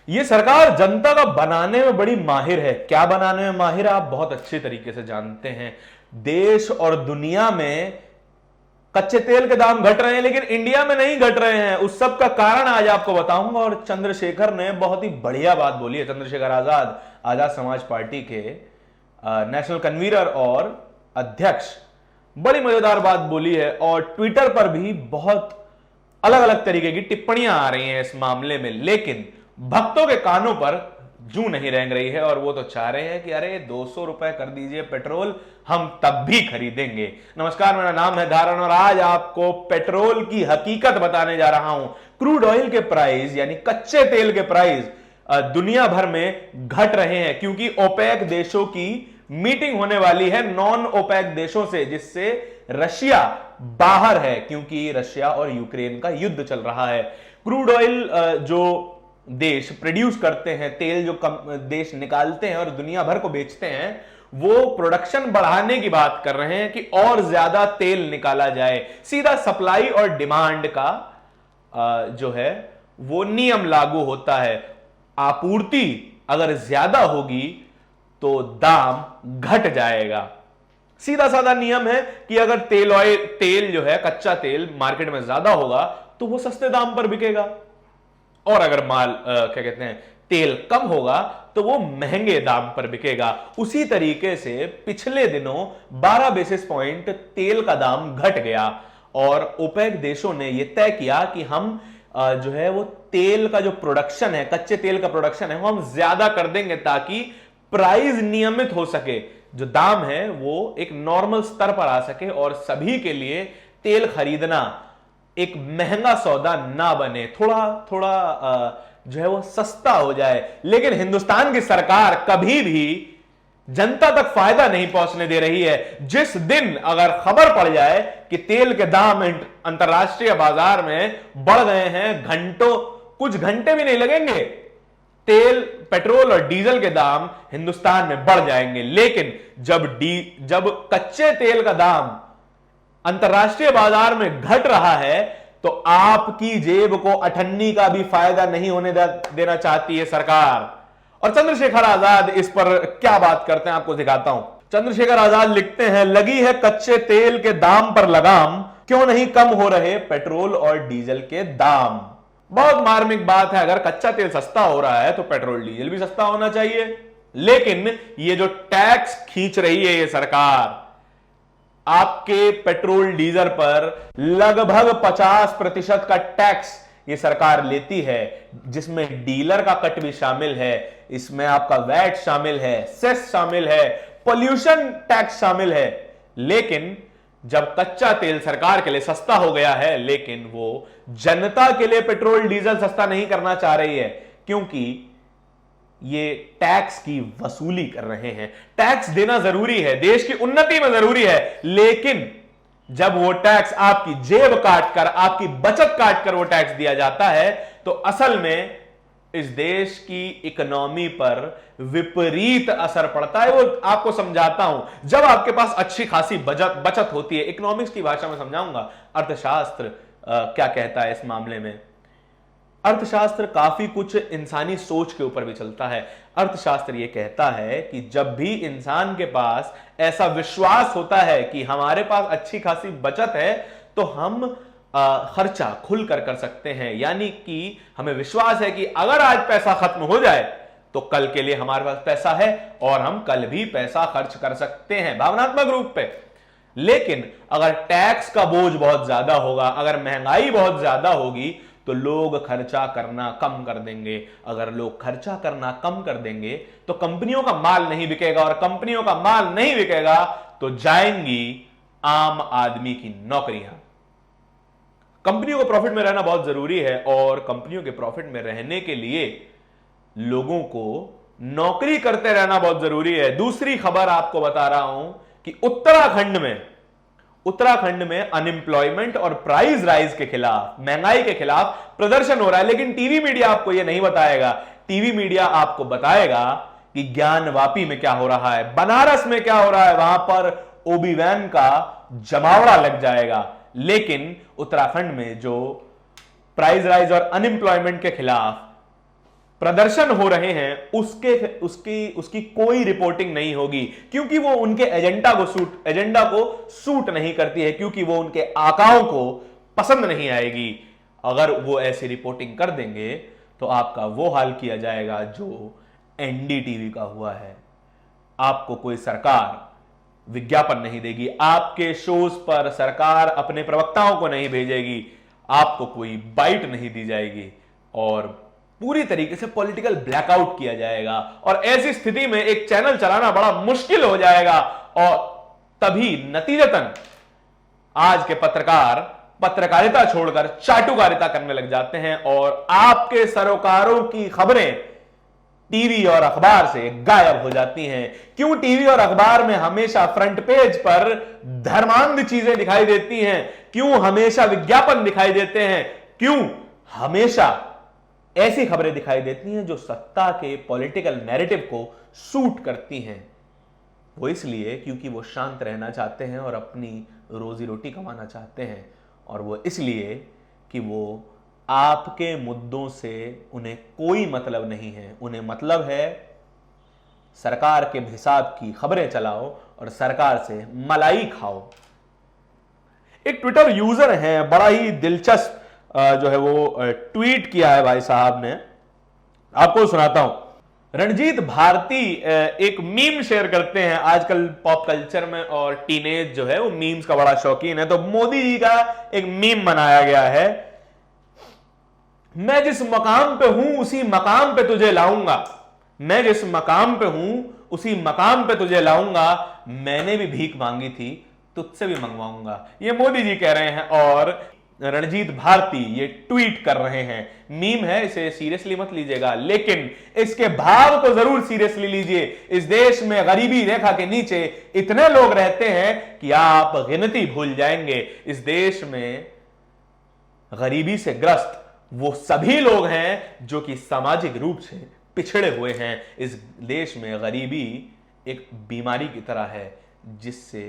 ये सरकार जनता का बनाने में बड़ी माहिर है। क्या बनाने में माहिर है आप बहुत अच्छे तरीके से जानते हैं। देश और दुनिया में कच्चे तेल के दाम घट रहे हैं, लेकिन इंडिया में नहीं घट रहे हैं। उस सब का कारण आज आपको बताऊंगा। और चंद्रशेखर ने बहुत ही बढ़िया बात बोली है। चंद्रशेखर आजाद, आजाद समाज पार्टी के नेशनल कन्वीनर और अध्यक्ष, बड़ी मजेदार बात बोली है। और ट्विटर पर भी बहुत अलग अलग तरीके की टिप्पणियां आ रही हैं इस मामले में, लेकिन भक्तों के कानों पर जू नहीं रेंग रही है। और वो तो चाह रहे हैं कि अरे 200 रुपए कर दीजिए पेट्रोल, हम तब भी खरीदेंगे। नमस्कार, मेरा नाम है धारण और आज आपको पेट्रोल की हकीकत बताने जा रहा हूं। क्रूड ऑयल के प्राइस यानी कच्चे तेल के प्राइस दुनिया भर में घट रहे हैं, क्योंकि ओपेक देशों की मीटिंग होने वाली है नॉन ओपेक देशों से, जिससे रशिया बाहर है, क्योंकि रशिया और यूक्रेन का युद्ध चल रहा है। क्रूड ऑयल जो देश प्रोड्यूस करते हैं, तेल जो देश निकालते हैं और दुनिया भर को बेचते हैं, वो प्रोडक्शन बढ़ाने की बात कर रहे हैं कि और ज्यादा तेल निकाला जाए। सीधा सप्लाई और डिमांड का जो है वो नियम लागू होता है। आपूर्ति अगर ज्यादा होगी तो दाम घट जाएगा। सीधा साधा नियम है कि अगर तेल जो है, कच्चा तेल मार्केट में ज्यादा होगा तो वो सस्ते दाम पर बिकेगा, और अगर क्या कहते हैं, तेल कम होगा तो वो महंगे दाम पर बिकेगा। उसी तरीके से पिछले दिनों 12 बेसिस पॉइंट तेल का दाम घट गया और ओपेक देशों ने यह तय किया कि हम जो है वो तेल का जो प्रोडक्शन है, कच्चे तेल का प्रोडक्शन है, वो हम ज्यादा कर देंगे ताकि प्राइस नियमित हो सके, जो दाम है वो एक नॉर्मल स्तर पर आ सके और सभी के लिए तेल खरीदना एक महंगा सौदा ना बने, थोड़ा थोड़ा जो है वो सस्ता हो जाए। लेकिन हिंदुस्तान की सरकार कभी भी जनता तक फायदा नहीं पहुंचने दे रही है। जिस दिन अगर खबर पड़ जाए कि तेल के दाम अंतरराष्ट्रीय बाजार में बढ़ गए हैं, कुछ घंटे भी नहीं लगेंगे, तेल, पेट्रोल और डीजल के दाम हिंदुस्तान में बढ़ जाएंगे। लेकिन जब कच्चे तेल का दाम अंतरराष्ट्रीय बाजार में घट रहा है तो आपकी जेब को अठन्नी का भी फायदा नहीं होने देना चाहती है सरकार। और चंद्रशेखर आजाद इस पर क्या बात करते हैं आपको दिखाता हूं। चंद्रशेखर आजाद लिखते हैं, लगी है कच्चे तेल के दाम पर लगाम, क्यों नहीं कम हो रहे पेट्रोल और डीजल के दाम। बहुत मार्मिक बात है। अगर कच्चा तेल सस्ता हो रहा है तो पेट्रोल डीजल भी सस्ता होना चाहिए। लेकिन ये जो टैक्स खींच रही है ये सरकार, आपके पेट्रोल डीजल पर लगभग 50% का टैक्स ये सरकार लेती है, जिसमें डीलर का कट भी शामिल है, इसमें आपका वैट शामिल है, सेस शामिल है, पोल्यूशन टैक्स शामिल है। लेकिन जब कच्चा तेल सरकार के लिए सस्ता हो गया है, लेकिन वो जनता के लिए पेट्रोल डीजल सस्ता नहीं करना चाह रही है, क्योंकि ये टैक्स की वसूली कर रहे हैं। टैक्स देना जरूरी है, देश की उन्नति में जरूरी है, लेकिन जब वो टैक्स आपकी जेब काटकर, आपकी बचत काटकर वो टैक्स दिया जाता है तो असल में इस देश की इकोनॉमी पर विपरीत असर पड़ता है। वो आपको समझाता हूं। जब आपके पास अच्छी खासी बचत होती है, इकोनॉमिक्स की भाषा में समझाऊंगा, अर्थशास्त्र क्या कहता है इस मामले में। अर्थशास्त्र काफी कुछ इंसानी सोच के ऊपर भी चलता है। अर्थशास्त्र यह कहता है कि जब भी इंसान के पास ऐसा विश्वास होता है कि हमारे पास अच्छी खासी बचत है तो हम खर्चा खुलकर कर सकते हैं, यानी कि हमें विश्वास है कि अगर आज पैसा खत्म हो जाए तो कल के लिए हमारे पास पैसा है और हम कल भी पैसा खर्च कर सकते हैं भावनात्मक रूप पे। लेकिन अगर टैक्स का बोझ बहुत ज्यादा होगा, अगर महंगाई बहुत ज्यादा होगी तो लोग खर्चा करना कम कर देंगे। अगर लोग खर्चा करना कम कर देंगे तो कंपनियों का माल नहीं बिकेगा, और कंपनियों का माल नहीं बिकेगा तो जाएंगी आम आदमी की नौकरियां। कंपनियों को प्रॉफिट में रहना बहुत जरूरी है, और कंपनियों के प्रॉफिट में रहने के लिए लोगों को नौकरी करते रहना बहुत जरूरी है। दूसरी खबर आपको बता रहा हूं कि उत्तराखंड में अनएम्प्लॉयमेंट और प्राइस राइज के खिलाफ, महंगाई के खिलाफ प्रदर्शन हो रहा है। लेकिन टीवी मीडिया आपको यह नहीं बताएगा। टीवी मीडिया आपको बताएगा कि ज्ञानवापी में क्या हो रहा है, बनारस में क्या हो रहा है, वहां पर ओबी वैन का जमावड़ा लग जाएगा। लेकिन उत्तराखंड में जो प्राइस राइज और अनएम्प्लॉयमेंट के खिलाफ प्रदर्शन हो रहे हैं उसकी कोई रिपोर्टिंग नहीं होगी, क्योंकि वो उनके एजेंडा को सूट नहीं करती है, क्योंकि वो उनके आकाओं को पसंद नहीं आएगी। अगर वो ऐसी रिपोर्टिंग कर देंगे तो आपका वो हाल किया जाएगा जो एनडीटीवी का हुआ है। आपको कोई सरकार विज्ञापन नहीं देगी, आपके शोज पर सरकार अपने प्रवक्ताओं को नहीं भेजेगी, आपको कोई बाइट नहीं दी जाएगी और पूरी तरीके से पॉलिटिकल ब्लैकआउट किया जाएगा। और ऐसी स्थिति में एक चैनल चलाना बड़ा मुश्किल हो जाएगा और तभी नतीजतन आज के पत्रकार पत्रकारिता छोड़कर चाटुकारिता करने लग जाते हैं और आपके सरोकारों की खबरें टीवी और अखबार से गायब हो जाती हैं। क्यों टीवी और अखबार में हमेशा फ्रंट पेज पर धर्मांध चीजें दिखाई देती हैं? क्यों हमेशा विज्ञापन दिखाई देते हैं? क्यों हमेशा ऐसी खबरें दिखाई देती हैं जो सत्ता के पॉलिटिकल नैरेटिव को सूट करती हैं? वो इसलिए क्योंकि वो शांत रहना चाहते हैं और अपनी रोजी रोटी कमाना चाहते हैं, और वो इसलिए कि वो आपके मुद्दों से उन्हें कोई मतलब नहीं है। उन्हें मतलब है सरकार के हिसाब की खबरें चलाओ और सरकार से मलाई खाओ। एक ट्विटर यूजर है, बड़ा ही दिलचस्प जो है वो ट्वीट किया है भाई साहब ने, आपको सुनाता हूं। रणजीत भारती एक मीम शेयर करते हैं। आजकल पॉप कल्चर में और टीनेज जो है वो मीम्स का बड़ा शौकीन है, तो मोदी जी का एक मीम बनाया गया है, मैं जिस मकाम पे हूं उसी मकाम पे तुझे लाऊंगा, मैं जिस मकाम पे हूं उसी मकाम पे तुझे लाऊंगा, मैंने भी भीख मांगी थी तुझसे भी मंगवाऊंगा। ये मोदी जी कह रहे हैं और रणजीत भारती ये ट्वीट कर रहे हैं। मीम है, इसे सीरियसली मत लीजिएगा, लेकिन इसके भाव को जरूर सीरियसली लीजिए। इस देश में गरीबी रेखा के नीचे इतने लोग रहते हैं कि आप गिनती भूल जाएंगे। इस देश में गरीबी से ग्रस्त वो सभी लोग हैं जो कि सामाजिक रूप से पिछड़े हुए हैं। इस देश में गरीबी एक बीमारी की तरह है जिससे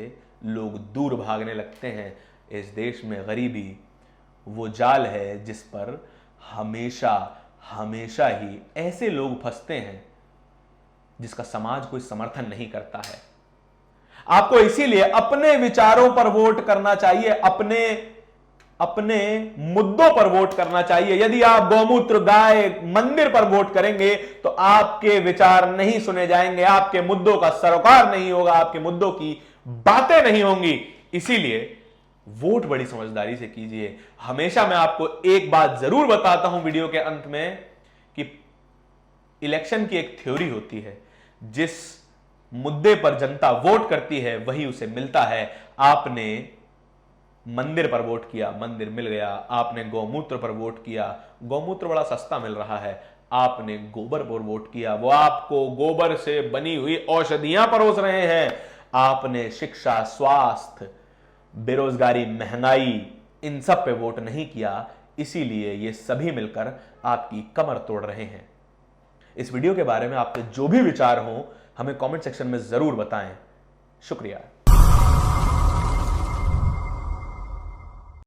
लोग दूर भागने लगते हैं। इस देश में गरीबी वो जाल है जिस पर हमेशा हमेशा ही ऐसे लोग फंसते हैं जिसका समाज कोई समर्थन नहीं करता है। आपको इसीलिए अपने विचारों पर वोट करना चाहिए, अपने मुद्दों पर वोट करना चाहिए। यदि आप गौमूत्र गाय मंदिर पर वोट करेंगे तो आपके विचार नहीं सुने जाएंगे, आपके मुद्दों का सरोकार नहीं होगा, आपके मुद्दों की बातें नहीं होंगी। इसीलिए वोट बड़ी समझदारी से कीजिए। हमेशा मैं आपको एक बात जरूर बताता हूं वीडियो के अंत में कि इलेक्शन की एक थ्योरी होती है, जिस मुद्दे पर जनता वोट करती है वही उसे मिलता है। आपने मंदिर पर वोट किया, मंदिर मिल गया। आपने गौमूत्र पर वोट किया, गौमूत्र बड़ा सस्ता मिल रहा है। आपने गोबर पर वोट किया, वो आपको गोबर से बनी हुई औषधियां परोस रहे हैं। आपने शिक्षा, स्वास्थ्य, बेरोजगारी, महंगाई, इन सब पे वोट नहीं किया, इसीलिए ये सभी मिलकर आपकी कमर तोड़ रहे हैं। इस वीडियो के बारे में आपके जो भी विचार हो हमें कमेंट सेक्शन में जरूर बताएं। शुक्रिया।